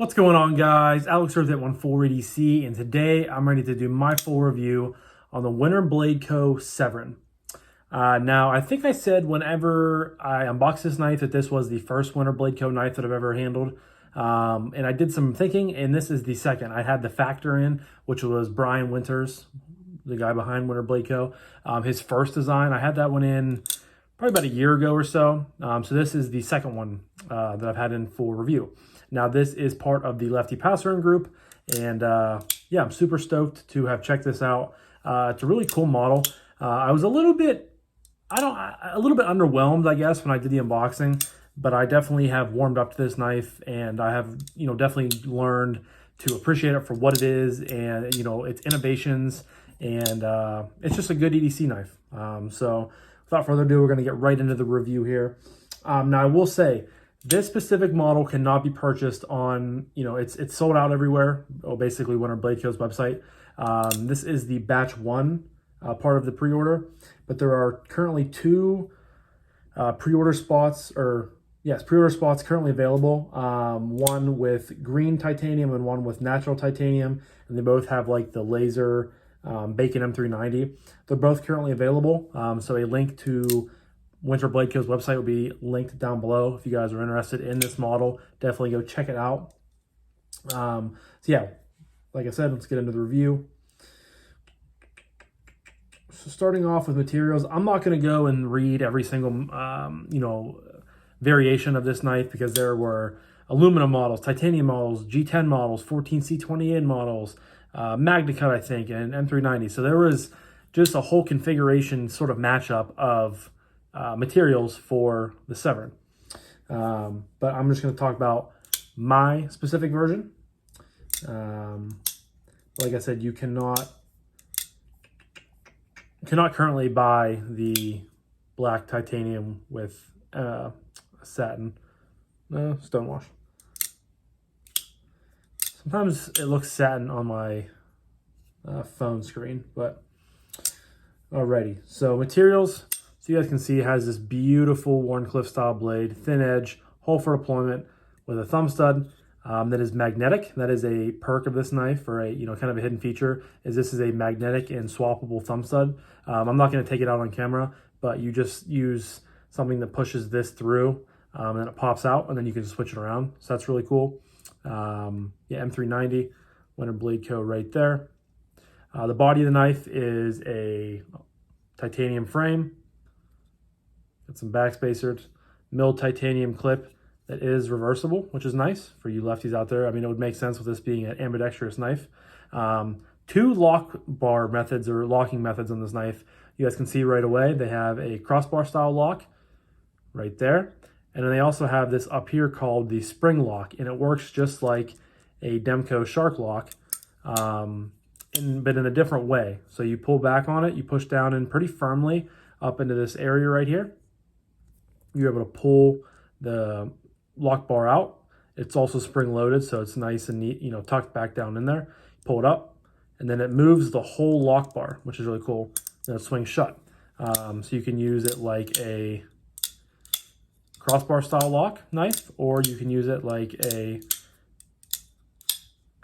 What's going on, guys? Alex Earth at 14EDC, and today I'm ready to do my full review on the Winter Blade Co Severn. Now, I think I said whenever I unboxed this knife that this was the first Winter Blade Co knife that I've ever handled. And I did some thinking, and this is the second. I had the Factor in, which was Brian Winters, the guy behind Winter Blade Co. His first design. I had that one in probably about a year ago or so. So this is the second one that I've had in full review. Now, this is part of the Lefty passaround group, and yeah, I'm super stoked to have checked this out. It's a really cool model. I was a little bit underwhelmed, I guess, when I did the unboxing, but I definitely have warmed up to this knife, and I have, definitely learned to appreciate it for what it is, and its innovations, and it's just a good EDC knife. So without further ado, we're going to get right into the review here. Now, I will say, this specific model cannot be purchased on, it's sold out everywhere, basically Winter Blade Co's website. This is the batch 1 part of the pre-order, but there are currently two pre-order spots currently available. One with green titanium and one with natural titanium, and they both have like the laser Bacon M390. They're both currently available, so a link to Winter Blade Co's website will be linked down below. If you guys are interested in this model, definitely go check it out. So yeah, like I said, let's get into the review. So starting off with materials, I'm not going to go and read every single, variation of this knife, because there were aluminum models, titanium models, G10 models, 14C28 models, Magna Cut, I think, and M390. So there was just a whole configuration sort of matchup of materials for the Severn. But I'm just going to talk about my specific version. Like I said, you cannot currently buy the black titanium with satin stonewash. Sometimes it looks satin on my phone screen, but alrighty. So materials. So you guys can see it has this beautiful Wharncliffe style blade, thin edge, hole for deployment with a thumb stud that is magnetic. That is a perk of this knife, or a kind of a hidden feature, is this is a magnetic and swappable thumb stud. I'm not going to take it out on camera, but you just use something that pushes this through, and then it pops out, and then you can just switch it around. So that's really cool. Yeah, M390, Winter Blade Co right there. The body of the knife is a titanium frame. Got some backspacers, milled titanium clip that is reversible, which is nice for you lefties out there. I mean, it would make sense with this being an ambidextrous knife. Two lock bar methods, or locking methods, on this knife. You guys can see right away they have a crossbar style lock right there, and then they also have this up here called the spring lock, and it works just like a Demco Shark lock, but in a different way. So you pull back on it, you push down in pretty firmly up into this area right here. You're able to pull the lock bar out. It's also spring loaded, so it's nice and neat, tucked back down in there. Pull it up, and then it moves the whole lock bar, which is really cool. And it swings shut. So you can use it like a crossbar style lock knife, or you can use it like a,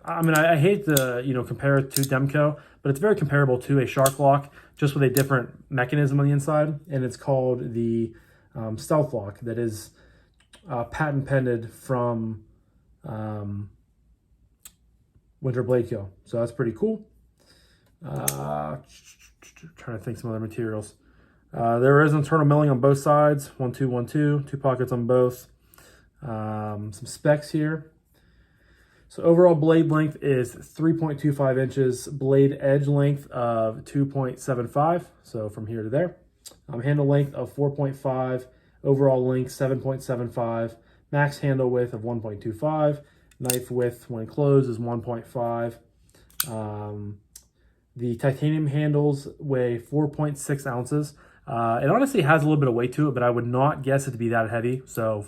I hate to, compare it to Demco, but it's very comparable to a Shark lock, just with a different mechanism on the inside, and it's called the stealth lock, that is patent pended from Winter Blade Co. So that's pretty cool. Trying to think some other materials. There is internal milling on both sides, 1 2 1 2, 2 pockets on both. Some specs here. So overall blade length is 3.25 inches, blade edge length of 2.75, so from here to there. Handle length of 4.5, overall length 7.75, max handle width of 1.25, knife width when closed is 1.5. The titanium handles weigh 4.6 ounces. It honestly has a little bit of weight to it, but I would not guess it to be that heavy. So,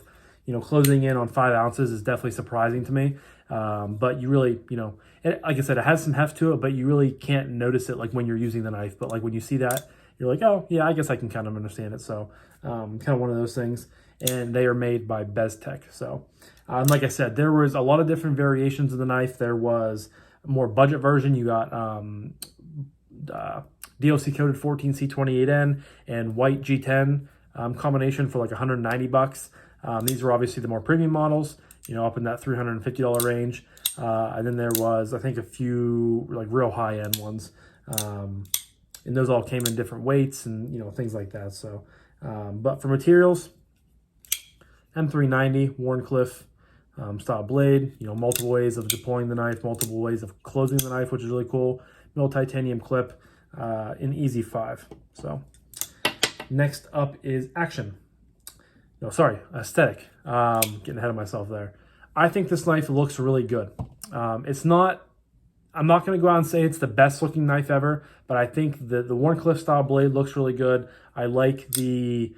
closing in on 5 ounces is definitely surprising to me. But you really, like I said, it has some heft to it, but you really can't notice it like when you're using the knife. But like when you see that, you're like, oh yeah, I guess I can kind of understand it. So kind of one of those things. and they are made by Beztech. So, like I said, there was a lot of different variations of the knife. There was a more budget version. You got DLC coated 14C28N and white G10 combination for like $190. These were obviously the more premium models, up in that $350 range. And then there was, I think, a few like real high-end ones. And those all came in different weights and, things like that. So, but for materials, M390, Wharncliffe style blade, multiple ways of deploying the knife, multiple ways of closing the knife, which is really cool. Mill titanium clip, in Easy 5. So next up is action. No, sorry, aesthetic. Getting ahead of myself there. I think this knife looks really good. I'm not going to go out and say it's the best looking knife ever, but I think the Wharncliffe style blade looks really good. I like the,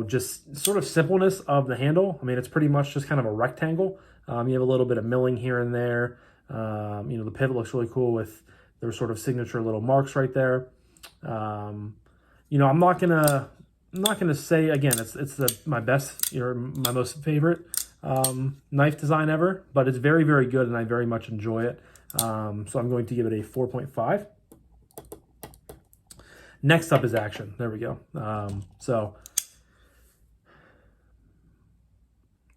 just sort of simpleness of the handle. I mean, it's pretty much just kind of a rectangle. You have a little bit of milling here and there. The pivot looks really cool with their sort of signature little marks right there. I'm not gonna say again it's my best, my most favorite knife design ever, but it's very, very good and I very much enjoy it. So I'm going to give it a 4.5. Next up is action. There we go. So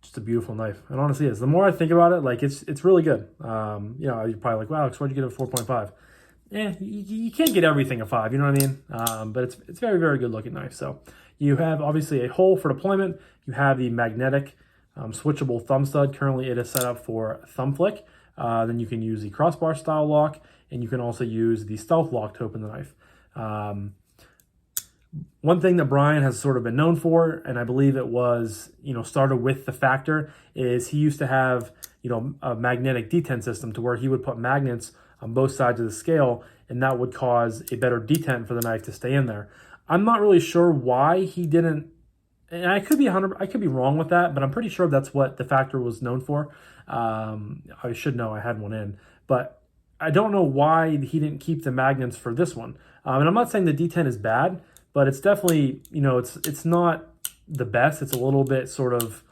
just a beautiful knife. It honestly is. The more I think about it, like it's really good. You're probably like, wow, Alex, why'd you give it a 4.5? You can't get everything a 5, you know what I mean? But it's very, very good looking knife. So you have obviously a hole for deployment. You have the magnetic switchable thumb stud. Currently it is set up for thumb flick. Then you can use the crossbar style lock, and you can also use the stealth lock to open the knife. One thing that Brian has sort of been known for, and I believe it was, started with the Factor, is he used to have, a magnetic detent system to where he would put magnets on both sides of the scale, and that would cause a better detent for the knife to stay in there. I'm not really sure why he didn't, and I could be wrong with that, but I'm pretty sure that's what the Factor was known for. I should know, I had one in, but I don't know why he didn't keep the magnets for this one. And I'm not saying the detent is bad, but it's definitely, it's not the best. It's a little bit sort of,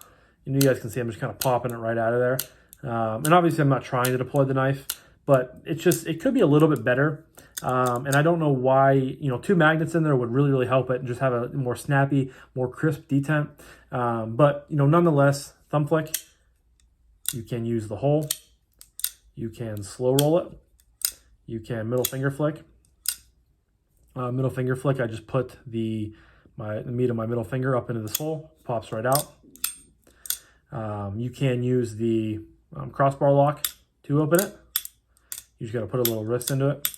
you guys can see I'm just kind of popping it right out of there. And obviously I'm not trying to deploy the knife, but it could be a little bit better. And I don't know why, 2 magnets in there would really, really help it and just have a more snappy, more crisp detent. But, nonetheless, thumb flick, you can use the hole, you can slow roll it, you can middle finger flick. Middle finger flick, I just put the meat of my middle finger up into this hole, pops right out. You can use the crossbar lock to open it. You just got to put a little wrist into it.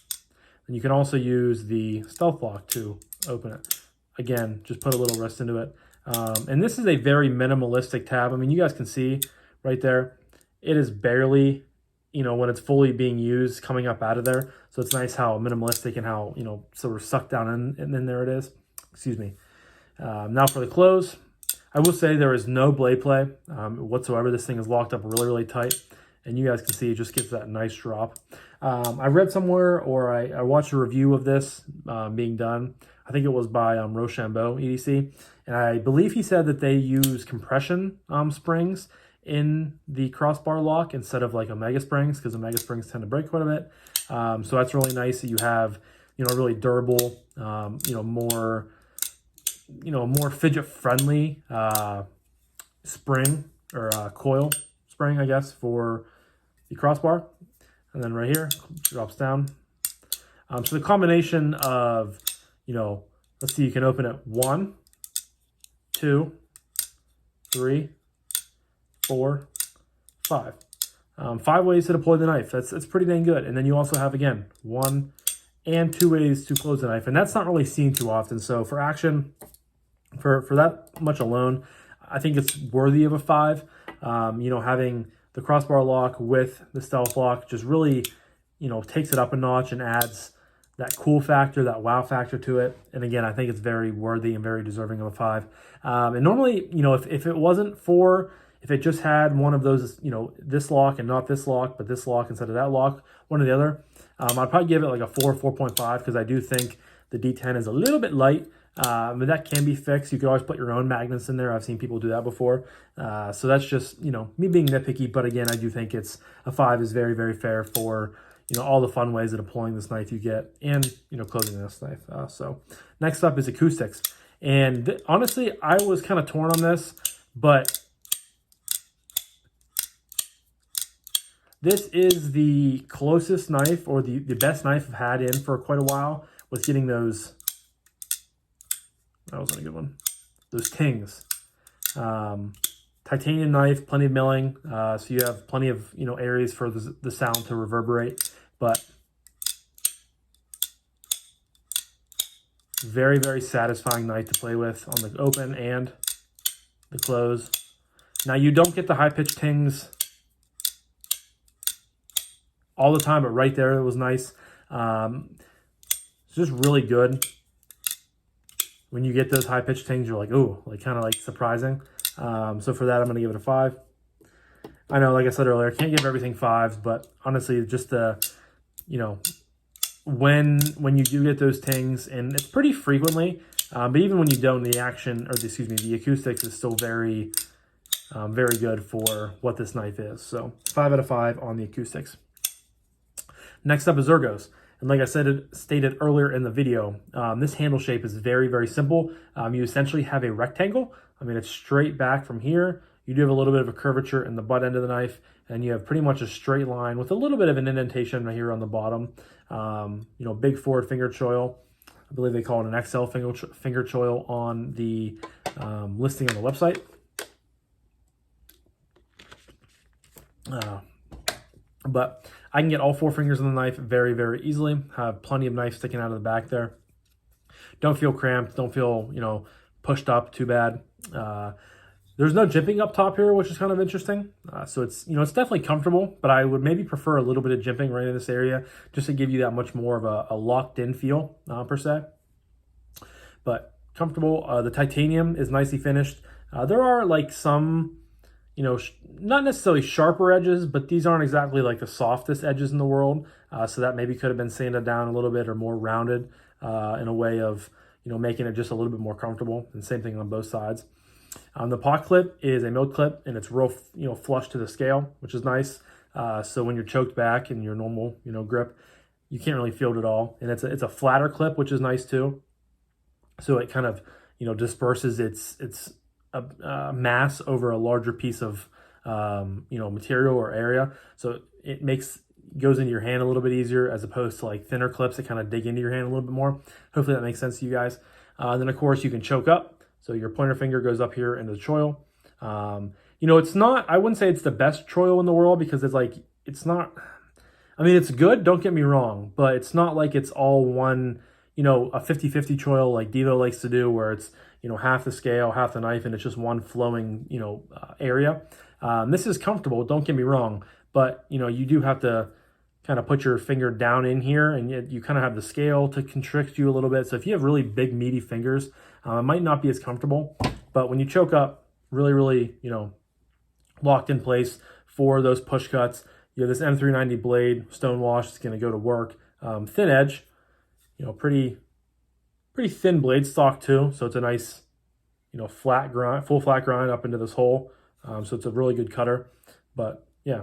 And you can also use the stealth lock to open it. Again, just put a little wrist into it. And this is a very minimalistic tab. I mean, you guys can see right there, it is barely, when it's fully being used, coming up out of there. So it's nice how minimalistic and how, sort of sucked down and then there it is. Excuse me. Now for the close. I will say there is no blade play whatsoever. This thing is locked up really, really tight. And you guys can see it just gets that nice drop. I read somewhere, or I watched a review of this being done. I think it was by Rochambeau EDC. And I believe he said that they use compression springs in the crossbar lock instead of like Omega springs, because Omega springs tend to break quite a bit. So that's really nice that you have, a really durable, more fidget friendly spring or coil spring, I guess, for the crossbar. And then right here, drops down. So the combination of, let's see, you can open it 1, 2, 3, 4, 5. 5 ways to deploy the knife. That's pretty dang good. And then you also have, again, 1 and 2 ways to close the knife. And that's not really seen too often. So for action, for that much alone, I think it's worthy of a 5. Having the crossbar lock with the stealth lock just really, takes it up a notch and adds that cool factor, that wow factor to it. And again, I think it's very worthy and very deserving of a 5. And normally, if it wasn't for, if it just had one of those, this lock and not this lock, but this lock instead of that lock, one or the other, I'd probably give it like a 4, 4.5, because I do think The D10 is a little bit light, but that can be fixed. You could always put your own magnets in there. I've seen people do that before. So that's just, you know, me being nitpicky. But again, I do think it's a 5 is very, very fair for, you know, all the fun ways of deploying this knife you get and, you know, closing this knife. So next up is acoustics. And honestly, I was kind of torn on this, but this is the closest knife, or the best knife I've had in for quite a while, was getting those. That wasn't a good one. Those tings. Titanium knife, plenty of milling. So you have plenty of, you know, areas for the sound to reverberate. But very, very satisfying knife to play with on the open and the close. Now, you don't get the high-pitched tings all the time, but right there it was nice. It's just really good. When you get those high-pitched tings, you're like, ooh, like kind of like surprising. So for that, I'm going to give it a 5. I know, like I said earlier, I can't give everything 5s, but honestly, just the, you know, when you do get those tings, and it's pretty frequently, but even when you don't, the action, or excuse me, the acoustics is still very, very good for what this knife is. So 5 out of 5 on the acoustics. Next up is ergos. And like I stated earlier in the video, this handle shape is very, very simple. You essentially have a rectangle. I mean, it's straight back from here. You do have a little bit of a curvature in the butt end of the knife, and you have pretty much a straight line with a little bit of an indentation right here on the bottom. You know, big forward finger choil. I believe they call it an XL finger choil on the listing on the website. But I can get all 4 fingers on the knife very, very easily. Have plenty of knife sticking out of the back there. Don't feel cramped. Don't feel, you know, pushed up too bad. There's no jimping up top here, which is kind of interesting. So it's, you know, it's definitely comfortable, but I would maybe prefer a little bit of jimping right in this area just to give you that much more of a locked in feel per se. But comfortable. The titanium is nicely finished. There are like some, you know, not necessarily sharper edges, but these aren't exactly like the softest edges in the world. So that maybe could have been sanded down a little bit or more rounded in a way of, you know, making it just a little bit more comfortable. And same thing on both sides. The pot clip is a milled clip, and it's real, you know, flush to the scale, which is nice. So when you're choked back in your normal, you know, grip, you can't really feel it at all. And it's a flatter clip, which is nice too. So it kind of, you know, disperses its mass over a larger piece of, you know, material or area. So it goes into your hand a little bit easier, as opposed to like thinner clips that kind of dig into your hand a little bit more. Hopefully that makes sense to you guys. Then of course you can choke up. So your pointer finger goes up here into the choil. You know, it's not, I wouldn't say it's the best choil in the world, because it's like, it's not, I mean, it's good, don't get me wrong, but it's not like it's all one, you know, a 50-50 choil like Devo likes to do, where it's, you know, half the scale, half the knife, and it's just one flowing, you know, area. This is comfortable, don't get me wrong, but, you know, you do have to kind of put your finger down in here, and you kind of have the scale to constrict you a little bit. So if you have really big, meaty fingers, it might not be as comfortable. But when you choke up, really, really, you know, locked in place for those push cuts. You have this M390 blade, stone wash, it's going to go to work. Thin edge, you know, pretty thin blade stock too. So it's a nice, you know, flat grind, full flat grind up into this hole. So it's a really good cutter. But yeah,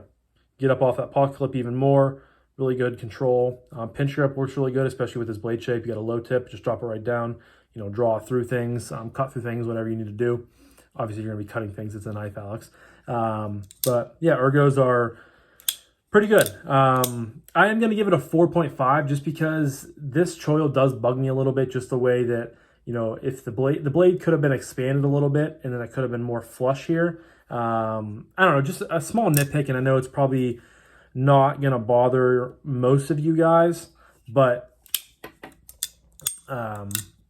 get up off that pocket clip even more. Really good control. Pinch grip works really good, especially with this blade shape. You got a low tip, just drop it right down. You know, draw through things, cut through things, whatever you need to do. Obviously, you're going to be cutting things. It's a knife, Alex. But yeah, ergos are pretty good. I am going to give it a 4.5 just because this choil does bug me a little bit, just the way that, you know, if the blade could have been expanded a little bit, and then it could have been more flush here. I don't know, just a small nitpick, and I know it's probably not going to bother most of you guys, but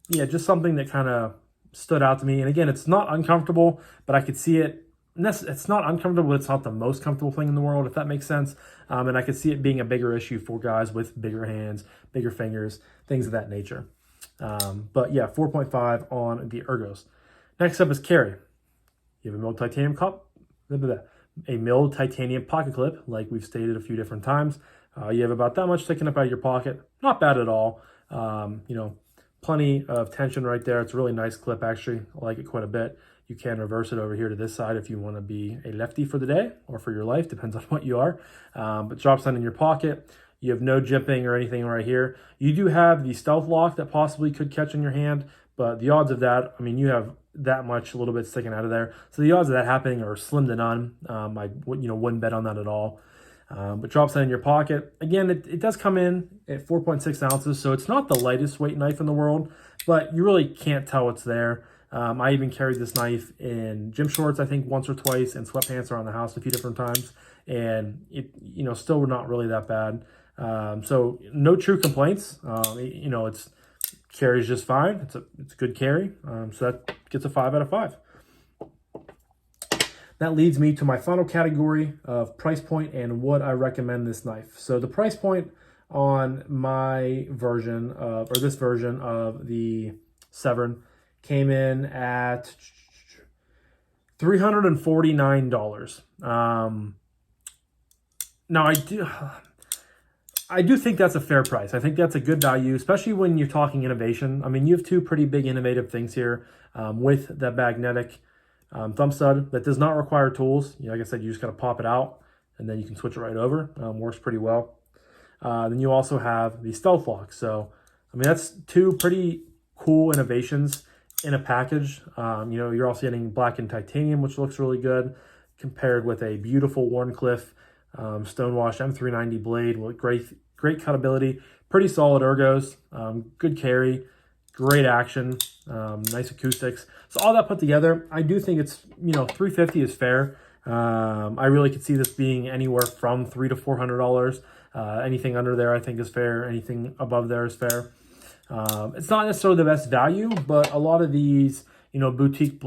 yeah, just something that kind of stood out to me. And again, it's not uncomfortable, but I could see it. It's not uncomfortable, but it's not the most comfortable thing in the world, if that makes sense. And I could see it being a bigger issue for guys with bigger hands, bigger fingers, things of that nature. But yeah, 4.5 on the ergos. Next up is carry. You have a milled titanium cup, a milled titanium pocket clip, like we've stated a few different times. You have about that much sticking up out of your pocket. Not bad at all. You know, plenty of tension right there. It's a really nice clip, actually. I like it quite a bit. You can reverse it over here to this side if you want to be a lefty for the day or for your life, depends on what you are. But drops down in your pocket. You have no jimping or anything right here. You do have the stealth lock that possibly could catch in your hand, but the odds of that, I mean, you have that much, a little bit sticking out of there. So the odds of that happening are slim to none. I wouldn't bet on that at all. But drops that in your pocket. Again, it does come in at 4.6 ounces, so it's not the lightest weight knife in the world, but you really can't tell it's there. I even carried this knife in gym shorts, I think once or twice, and sweatpants around the house a few different times, and it, still not really that bad. So no true complaints. It's carries just fine. It's a good carry. So that gets a 5 out of 5. That leads me to my final category of price point and would I recommend this knife. So the price point on my version of, or this version of the Severn came in at $349. Now I do think that's a fair price. I think that's a good value, especially when you're talking innovation. I mean, you have two pretty big innovative things here with that magnetic thumb stud that does not require tools. Like I said, you just got to pop it out and then you can switch it right over. Works pretty well. Then you also have the stealth lock. So, I mean, that's two pretty cool innovations in a package. You're also getting blackened titanium, which looks really good, compared with a beautiful Wharncliffe stonewashed M390 blade with great cutability, pretty solid ergos, good carry, great action, nice acoustics. So all that put together, I do think it's, $350 is fair. I really could see this being anywhere from $300 to $400. Anything under there I think is fair. Anything above there is fair. It's not necessarily the best value, but a lot of these, boutique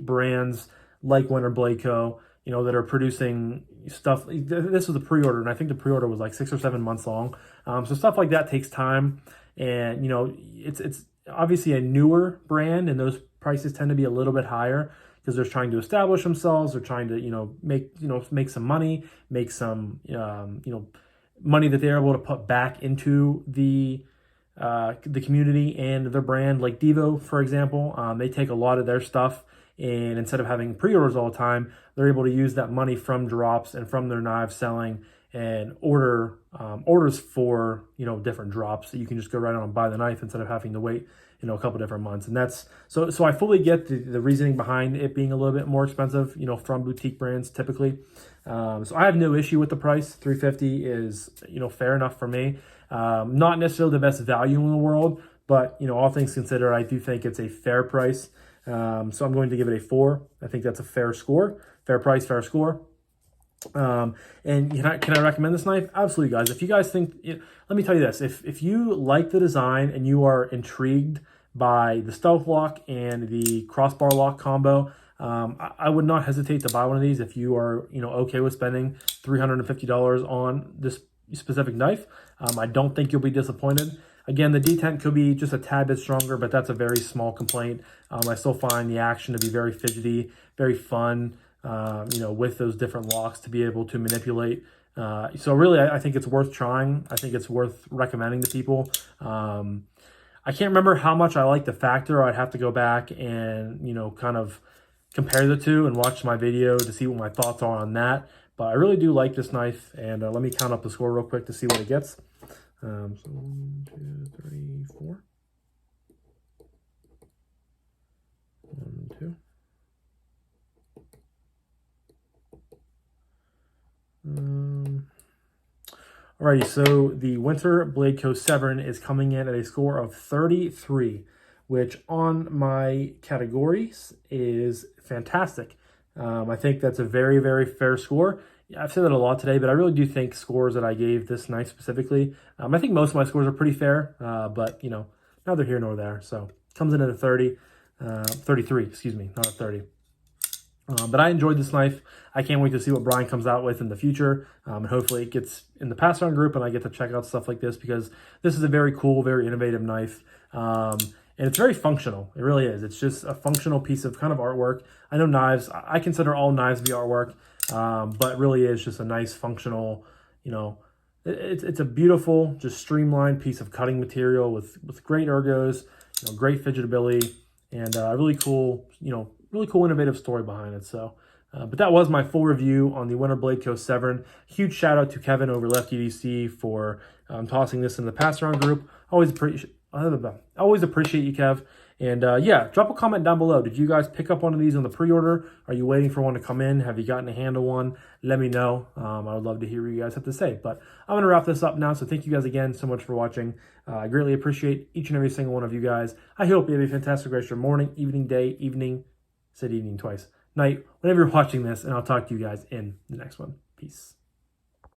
brands like Winter Blade Co, that are producing stuff. This was a pre-order, and I think the pre-order was like 6 or 7 months long. So stuff like that takes time, and it's obviously a newer brand, and those prices tend to be a little bit higher because they're trying to establish themselves. They're trying to make some money, make some money that they're able to put back into the community and their brand. Like Devo, for example, they take a lot of their stuff, and instead of having pre-orders all the time, they're able to use that money from drops and from their knives selling and orders for different drops that you can just go right on and buy the knife instead of having to wait a couple different months. And that's so I fully get the reasoning behind it being a little bit more expensive from boutique brands typically. So I have no issue with the price. $350 is fair enough for me. Not necessarily the best value in the world, but all things considered, I do think it's a fair price. So I'm going to give it a 4. I think that's a fair score. Fair price, fair score. And can I recommend this knife? Absolutely, guys. If you guys think, let me tell you this. If you like the design and you are intrigued by the stealth lock and the crossbar lock combo, I would not hesitate to buy one of these if you are okay with spending $350 on this specific knife. I don't think you'll be disappointed. Again, the detent could be just a tad bit stronger, but that's a very small complaint. I still find the action to be very fidgety, very fun, with those different locks to be able to manipulate. So really, I think it's worth trying. I think it's worth recommending to people. I can't remember how much I like the Factor. I'd have to go back and, kind of compare the two and watch my video to see what my thoughts are on that. But I really do like this knife, and let me count up the score real quick to see what it gets. So 1, 2, 3, 4. 1, 2. Alrighty, so the Winter Blade Co Severn is coming in at a score of 33, which on my categories is fantastic. I think that's a very, very fair score. I've said that a lot today, but I really do think scores that I gave this knife specifically, I think most of my scores are pretty fair, but, neither here nor there. So it comes in at a 33, excuse me, not a 30. But I enjoyed this knife. I can't wait to see what Brian comes out with in the future. And hopefully it gets in the pass-around group and I get to check out stuff like this because this is a very cool, very innovative knife. And it's very functional. It really is. It's just a functional piece of kind of artwork. I know knives, I consider all knives to be artwork, but it really is just a nice functional, it's a beautiful, just streamlined piece of cutting material with great ergos, great fidgetability, and a really cool, innovative story behind it. So, but that was my full review on the Winter Blade Co Severn. Huge shout out to Kevin over Lefty DC for tossing this in the pass around group. Always appreciate you, Kev. And yeah, drop a comment down below. Did you guys pick up one of these on the pre-order? Are you waiting for one to come in? Have you gotten a hand of one? Let me know. I would love to hear what you guys have to say. But I'm going to wrap this up now. So thank you guys again so much for watching. I greatly appreciate each and every single one of you guys. I hope you have a fantastic rest of your morning, evening, day, evening, said evening twice, night, whenever you're watching this. And I'll talk to you guys in the next one. Peace.